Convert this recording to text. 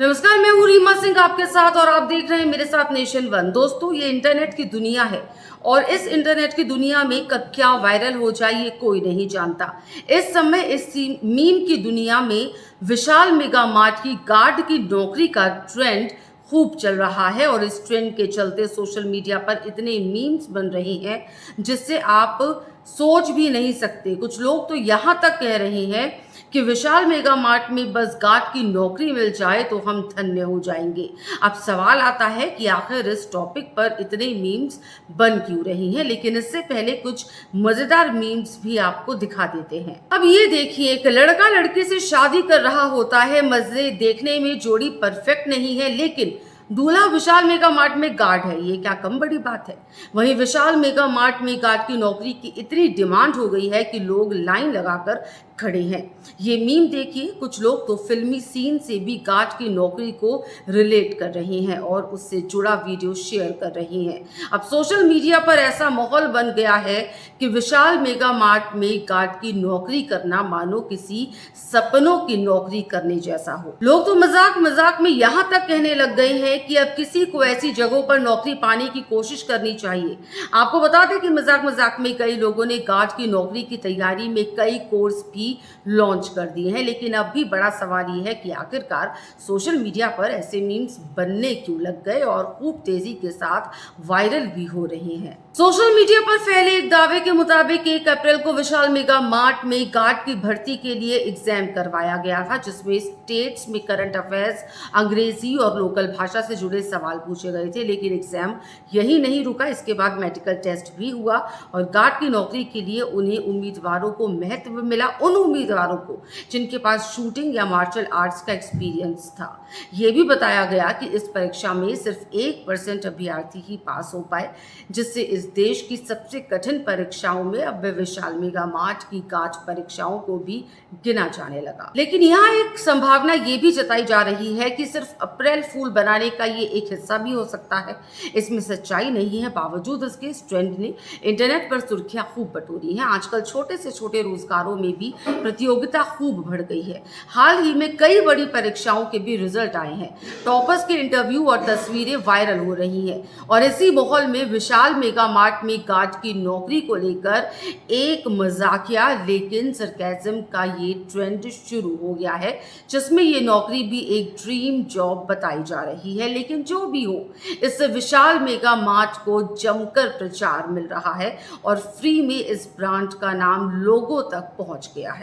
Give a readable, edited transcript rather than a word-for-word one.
नमस्कार, मैं हूँ रीमा सिंह आपके साथ और आप देख रहे हैं मेरे साथ नेशन वन। दोस्तों, ये इंटरनेट की दुनिया है और इस इंटरनेट की दुनिया में कब क्या वायरल हो जाए ये कोई नहीं जानता। इस समय इस मीम की दुनिया में विशाल मेगा मार्ट की गार्ड की नौकरी का ट्रेंड खूब चल रहा है और इस ट्रेंड के चलते सोशल मीडिया पर इतने मीम्स बन रहे हैं जिससे आप सोच भी नहीं सकते। कुछ लोग तो यहाँ तक कह रहे हैं कि विशाल मेगा मार्ट में बस गार्ड की नौकरी मिल जाए तो हम धन्य हो जाएंगे। अब सवाल आता है कि आखिर इस टॉपिक पर इतने मीम्स बन क्यों रही हैं, लेकिन इससे पहले कुछ मजेदार मीम्स भी आपको दिखा देते हैं। अब ये देखिए, एक लड़का लड़की से शादी कर रहा होता है, मजे देखने में जोड़ी परफेक्ट नहीं है, लेकिन दूल्हा विशाल मेगा मार्ट में गार्ड है। ये क्या कम बड़ी बात है। वहीं विशाल मेगा मार्ट में गार्ड की नौकरी की इतनी डिमांड हो गई है कि लोग लाइन लगाकर खड़े हैं। ये मीम देखिए, कुछ लोग तो फिल्मी सीन से भी गार्ड की नौकरी को रिलेट कर रहे हैं और उससे जुड़ा वीडियो शेयर कर रहे हैं। अब सोशल मीडिया पर ऐसा माहौल बन गया है कि विशाल मेगा मार्ट में गार्ड की नौकरी करना मानो किसी सपनों की नौकरी करने जैसा हो। लोग तो मजाक मजाक में यहाँ तक कहने लग गए हैं कि अब किसी को ऐसी जगहों पर नौकरी पाने की कोशिश करनी चाहिए। आपको बता दें कि मजाक मजाक में कई लोगों ने गार्ड की नौकरी की तैयारी में कई कोर्स भी लॉन्च कर दिए हैं, लेकिन अब भी बड़ा सवाल ये है कि आखिरकार सोशल मीडिया पर ऐसे मीम्स बनने क्यों लग गए और खूब तेजी के साथ वायरल भी हो रहे हैं। सोशल मीडिया पर फैले एक दावे के मुताबिक 1 अप्रैल को विशाल मेगा मार्ट में गार्ड की भर्ती के लिए एग्जाम करवाया गया था, जिसमें स्टेट्स में करंट अफेयर्स, अंग्रेजी और लोकल भाषा से जुड़े सवाल पूछे गए थे। लेकिन एग्जाम यही नहीं रुका, इसके बाद मेडिकल टेस्ट भी हुआ और गार्ड की नौकरी के लिए उन्हें उम्मीदवारों को महत्व मिला, उन उम्मीदवारों को जिनके पास शूटिंग या मार्शल आर्ट्स का एक्सपीरियंस था। यह भी बताया गया कि इस परीक्षा में सिर्फ 1% अभ्यर्थी ही पास हो पाए, जिससे इस देश की सबसे कठिन परीक्षाओं में अब विशाल मेगा मार्ट की गार्ड परीक्षाओं को भी गिना जाने लगा। लेकिन यहाँ एक संभावना ये भी जताई जा रही है कि सिर्फ अप्रैल फूल बनाने का ये एक हिस्सा भी हो सकता है। इसमें सच्चाई नहीं है, बावजूद इसके इस ट्रेंड ने इंटरनेट पर सुर्खियां खूब बटोरी हैं। आजकल छोटे से छोटे रोजगारों में भी प्रतियोगिता खूब बढ़ गई है। हाल ही में कई बड़ी परीक्षाओं के भी रिजल्ट आए हैं। टॉपर्स के इंटरव्यू और तस्वीरें वायरल हो रही हैं और इसी माहौल में विशाल मेगा मार्ट में गार्ड की नौकरी को लेकर एक मजाकिया लेकिन सरकाज़म का ये ट्रेंड शुरू हो गया है, जिसमें ये नौकरी भी एक ड्रीम जॉब बताई जा रही है। लेकिन जो भी हो, इससे विशाल मेगा मार्ट को जमकर प्रचार मिल रहा है और फ्री में इस ब्रांड का नाम लोगों तक पहुंच गया है।